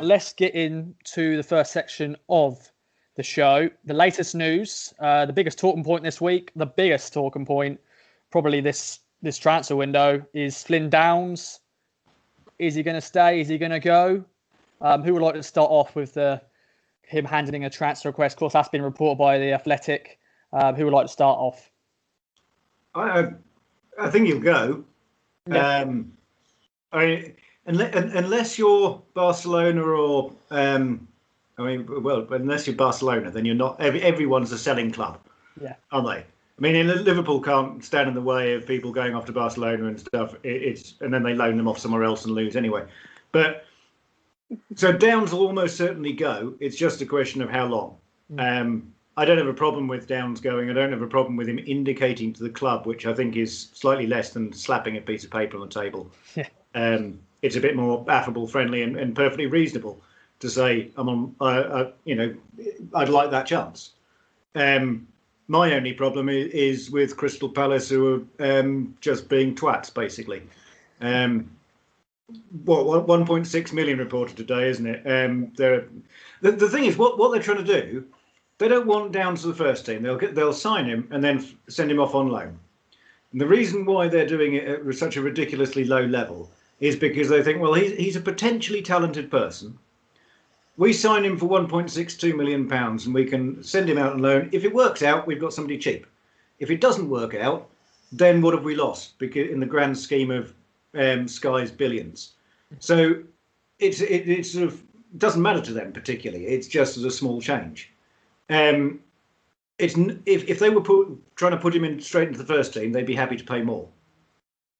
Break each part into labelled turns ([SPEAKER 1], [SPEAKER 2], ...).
[SPEAKER 1] let's get into the first section of the show. The latest news, the biggest talking point this week, the biggest talking point probably this transfer window is Flynn Downes. Is he going to stay? Is he going to go? Who would like to start off with him handling a transfer request? Of course, that's been reported by The Athletic. Who would like to start off?
[SPEAKER 2] I think he'll go.
[SPEAKER 1] Yeah.
[SPEAKER 2] Unless you're Barcelona or unless you're Barcelona, then you're not. Everyone's a selling club, aren't they? I mean, Liverpool can't stand in the way of people going off to Barcelona and stuff. And then they loan them off somewhere else and lose anyway. But so Downes will almost certainly go. It's just a question of how long. I don't have a problem with Downes going. I don't have a problem with him indicating to the club, which I think is slightly less than slapping a piece of paper on the table. Yeah. It's a bit more affable, friendly, and perfectly reasonable to say, I'd like that chance. My only problem is with Crystal Palace, who are just being twats, basically. 1.6 million reported today, isn't it? The thing is, what they're trying to do, they don't want Downes to the first team. They'll sign him and then send him off on loan. And the reason why they're doing it at such a ridiculously low level is because they think, well, he's a potentially talented person. We sign him for £1.62 million and we can send him out on loan. If it works out, we've got somebody cheap. If it doesn't work out, then what have we lost? Because in the grand scheme of Sky's billions. So it sort of doesn't matter to them particularly. It's just as a small change. If they were trying to put him in straight into the first team, they'd be happy to pay more.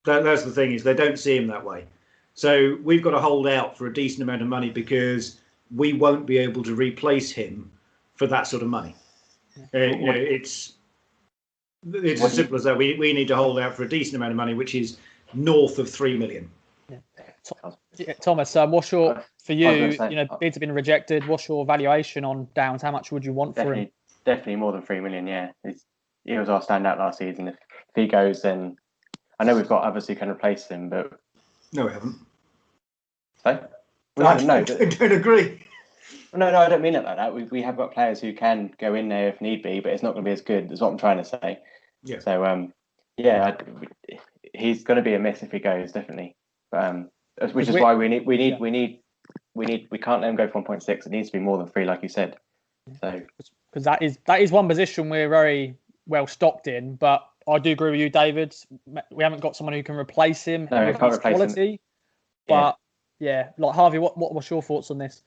[SPEAKER 2] That's the thing, is they don't see him that way. So we've got to hold out for a decent amount of money because we won't be able to replace him for that sort of money. It's as simple as that. We need to hold out for a decent amount of money, which is north of 3 million.
[SPEAKER 1] Yeah. Thomas, what's your, for you, bids have been rejected. What's your valuation on Downes? How much would you want for him?
[SPEAKER 3] Definitely more than 3 million, yeah. He was our standout last season. If he goes, then I know we've got others who can replace him, but...
[SPEAKER 2] No, we haven't.
[SPEAKER 3] So?
[SPEAKER 2] I don't agree.
[SPEAKER 3] No, I don't mean it like that. We have got players who can go in there if need be, but it's not going to be as good. That's what I'm trying to say.
[SPEAKER 2] Yeah.
[SPEAKER 3] So, he's going to be a miss if he goes, definitely. Which is why we can't let him go for 1.6. It needs to be more than 3, like you said. So
[SPEAKER 1] because that is one position we're very well stocked in, but I do agree with you, David. We haven't got someone who can replace him.
[SPEAKER 3] No, we can't replace quality, him.
[SPEAKER 1] But like Harvey, what's your thoughts on this?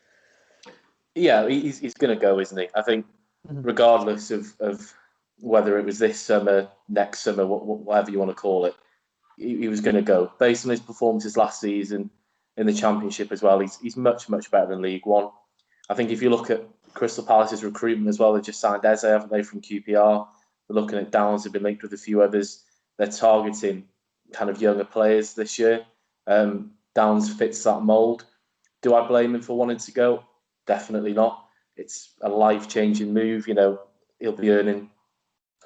[SPEAKER 4] Yeah, he's going to go, isn't he? I think, regardless of whether it was this summer, next summer, whatever you want to call it, he was going to go. Based on his performances last season in the Championship as well, he's much better than League One. I think if you look at Crystal Palace's recruitment as well, they've just signed Eze, haven't they, from QPR? They're looking at Downes, have been linked with a few others. They're targeting kind of younger players this year. Downes fits that mould. Do I blame him for wanting to go? Definitely not. It's a life-changing move. He'll be earning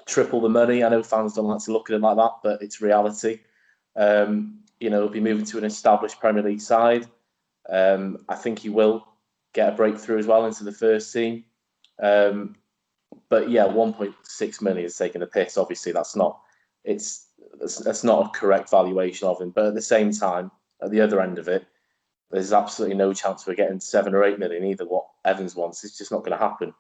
[SPEAKER 4] triple the money. I know fans don't like to look at it like that, but it's reality. He'll be moving to an established Premier League side. I think he will get a breakthrough as well into the first team. But yeah, 1.6 million is taking a piss. Obviously, that's not a correct valuation of him. But at the same time, at the other end of it, there's absolutely no chance we're getting 7 or 8 million either. What Evans wants, it's just not going to happen.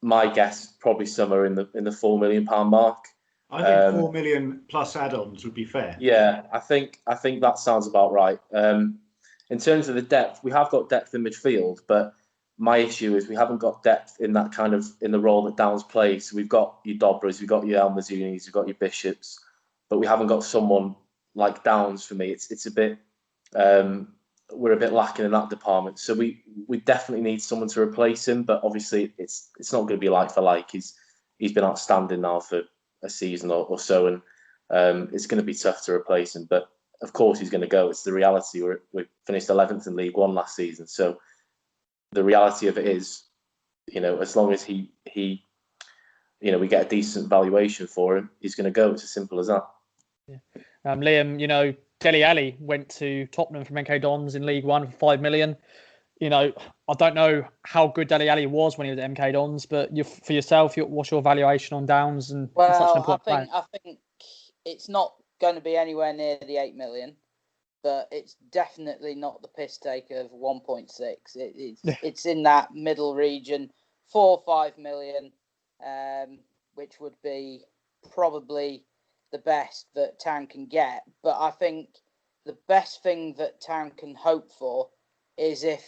[SPEAKER 4] My guess, probably somewhere in the £4 million mark.
[SPEAKER 2] I think 4 million plus add-ons would be fair.
[SPEAKER 4] Yeah, I think that sounds about right. In terms of the depth, we have got depth in midfield, but my issue is we haven't got depth in that kind of in the role that Downes plays. So we've got your Dobras, we've got your El Mazunis, we've got your Bishops, but we haven't got someone like Downes. For me, it's a bit we're a bit lacking in that department. So we definitely need someone to replace him, but obviously it's not going to be like for like. He's been outstanding now for a season or so, and it's going to be tough to replace him. But of course he's going to go. It's the reality. We finished 11th in League One last season, so the reality of it is, as long as we get a decent valuation for him, he's going to go. It's as simple as that.
[SPEAKER 1] Yeah. Liam, Dele Alli went to Tottenham from MK Dons in League One for $5 million. You know, I don't know how good Dele Alli was when he was at MK Dons, but for yourself, what's your valuation on Downes and such an important player?
[SPEAKER 5] I think it's not going to be anywhere near the 8 million, but it's definitely not the piss take of 1.6. It's in that middle region, 4 or 5 million, which would be probably the best that Town can get. But I think the best thing that Town can hope for is if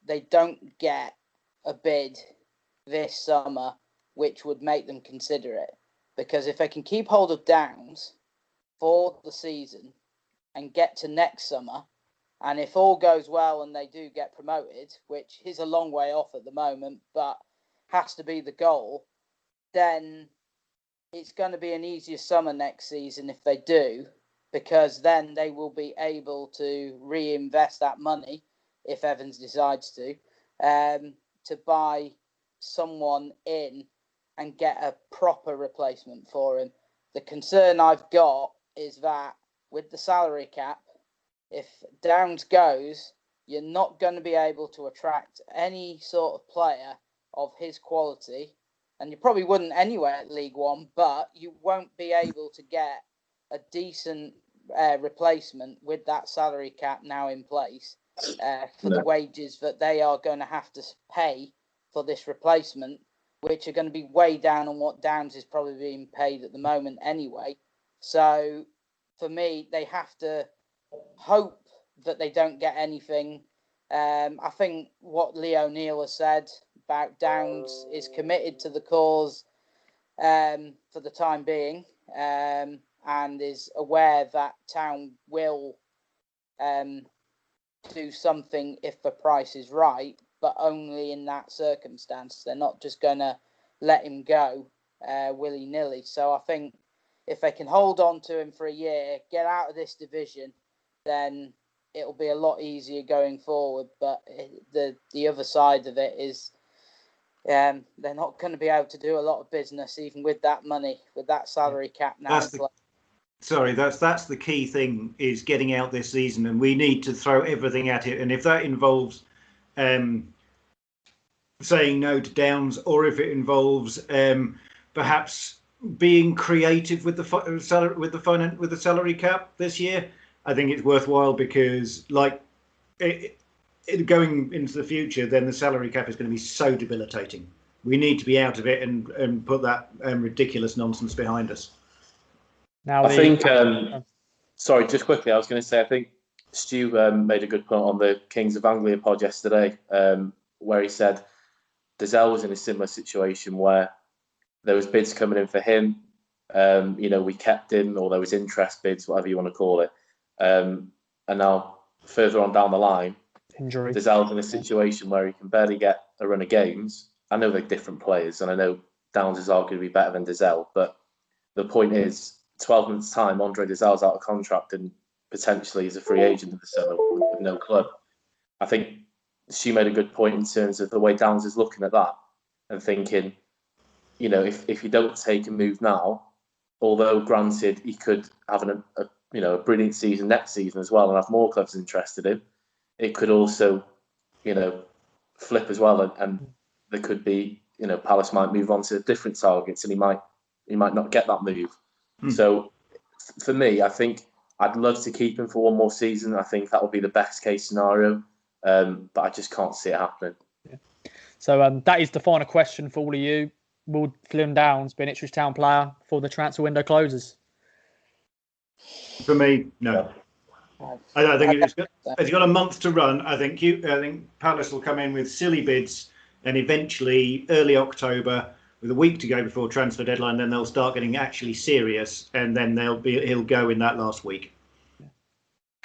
[SPEAKER 5] they don't get a bid this summer, which would make them consider it. Because if they can keep hold of Downes for the season and get to next summer, and if all goes well and they do get promoted, which is a long way off at the moment, but has to be the goal, then it's going to be an easier summer next season if they do, because then they will be able to reinvest that money, if Evans decides to buy someone in and get a proper replacement for him. The concern I've got is that with the salary cap, if Downes goes, you're not going to be able to attract any sort of player of his quality, and you probably wouldn't anyway at League One, but you won't be able to get a decent replacement with that salary cap now in place for the wages that they are going to have to pay for this replacement, which are going to be way down on what Downes is probably being paid at the moment anyway. So for me, they have to hope that they don't get anything. I think what Lee O'Neill has said about Downes is committed to the cause for the time being, and is aware that Town will do something if the price is right, but only in that circumstance. They're not just going to let him go willy-nilly. So I think if they can hold on to him for a year, get out of this division, then it'll be a lot easier going forward. But the other side of it is they're not going to be able to do a lot of business even with that money, with that salary cap now.
[SPEAKER 2] That's the key thing, is getting out this season, and we need to throw everything at it. And if that involves saying no to Downes, or if it involves perhaps being creative with the salary cap this year, I think it's worthwhile, because going into the future, then the salary cap is going to be so debilitating. We need to be out of it and put that ridiculous nonsense behind us.
[SPEAKER 4] Now, I think, sorry, just quickly, I was going to say, I think Stu made a good point on the Kings of Anglia pod yesterday, where he said Dazelle was in a similar situation where there was bids coming in for him. We kept him, or there was interest bids, whatever you want to call it. And now, further on down the line,
[SPEAKER 1] injury.
[SPEAKER 4] Dazelle's in a situation where he can barely get a run of games. I know they're different players, and I know Downes is arguably better than Dazelle, but the point is, 12 months' time, Andre Dazelle's out of contract and potentially is a free agent in the summer with no club. I think she made a good point in terms of the way Downes is looking at that and thinking, if you don't take a move now, although granted he could have a brilliant season next season as well and have more clubs interested in, it could also, flip as well, and there could be, Palace might move on to different targets, and he might not get that move. So for me, I think I'd love to keep him for one more season. I think that would be the best case scenario, but I just can't see it happening.
[SPEAKER 1] Yeah. So that is the final question for all of you. Will Flynn Downes be an Ipswich Town player before the transfer window closes?
[SPEAKER 2] For me, no. I don't think it's got a month to run. I think Palace will come in with silly bids, and eventually early October, with a week to go before transfer deadline, then they'll start getting actually serious, and then he'll go in that last week.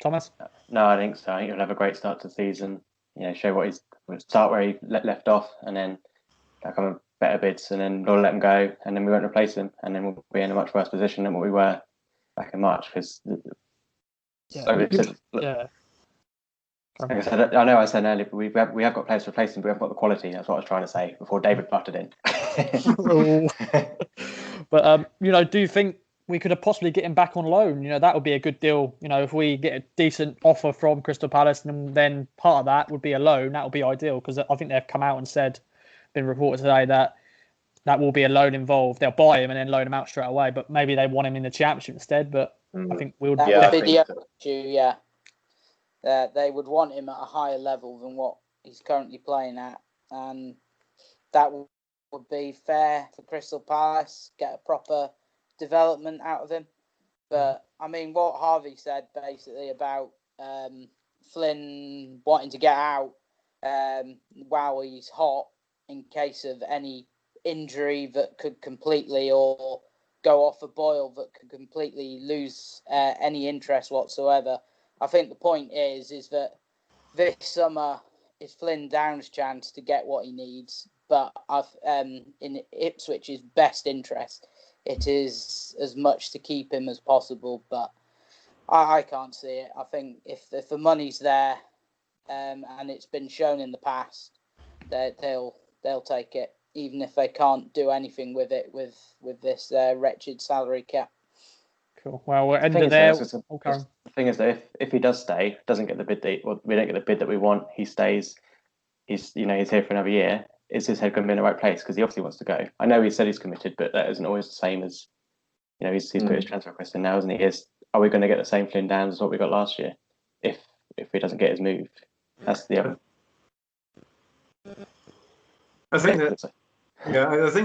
[SPEAKER 1] Thomas?
[SPEAKER 3] No, I think so. I think he'll have a great start to the season. Show what he's start where he left off, and then come with better bids, and then we'll let him go, and then we won't replace him, and then we'll be in a much worse position than what we were back in March. Because like I said, I know I said earlier, but we have got players to replace him, but we haven't got the quality. That's what I was trying to say before David butted in.
[SPEAKER 1] But do you think we could have possibly get him back on loan. That would be a good deal. If we get a decent offer from Crystal Palace, and then part of that would be a loan, that would be ideal, because I think they've come out and said, been reported today, that will be a loan involved. They'll buy him and then loan him out straight away, but maybe they want him in the Championship instead. But I think we would.
[SPEAKER 5] That would be the issue, yeah. They would want him at a higher level than what he's currently playing at, and that would be fair for Crystal Palace, get a proper development out of him. But I mean, what Harvey said basically about Flynn wanting to get out while he's hot, in case of any injury that could completely, or go off a boil that could completely lose any interest whatsoever. I think the point is that this summer is Flynn Downes' chance to get what he needs, but in Ipswich's best interest, it is as much to keep him as possible. But I can't see it. I think if the money's there, and it's been shown in the past, they'll take it, even if they can't do anything with it with this wretched salary cap.
[SPEAKER 1] Cool. Well, we're ending there.
[SPEAKER 3] The thing is that if he does stay, doesn't get the bid we don't get the bid that we want, he stays. He's here for another year. Is his head going to be in the right place? Because he obviously wants to go. I know he said he's committed, but that isn't always the same as he's put his transfer request in now, isn't he? Are we going to get the same Flynn Downes as what we got last year? If he doesn't get his move, that's the other.
[SPEAKER 2] I think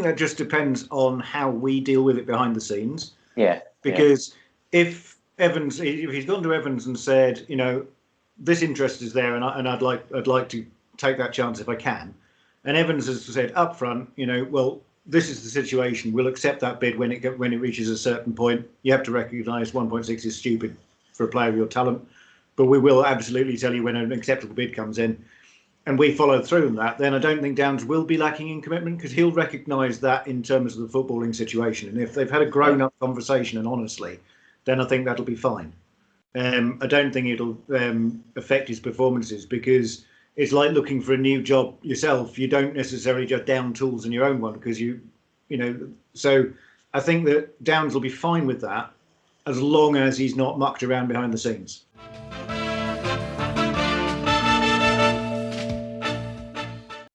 [SPEAKER 2] that just depends on how we deal with it behind the scenes.
[SPEAKER 3] Yeah.
[SPEAKER 2] Because if he's gone to Evans and said, this interest is there, and I'd like to take that chance if I can, and Evans has said up front, well, this is the situation. We'll accept that bid when it reaches a certain point. You have to recognise 1.6 is stupid for a player of your talent, but we will absolutely tell you when an acceptable bid comes in. And we follow through on that, then I don't think Downes will be lacking in commitment, because he'll recognise that in terms of the footballing situation. And if they've had a grown-up conversation, and honestly, then I think that'll be fine. I don't think it'll affect his performances, because it's like looking for a new job yourself. You don't necessarily just down tools in your own one, because So I think that Downes will be fine with that, as long as he's not mucked around behind the scenes.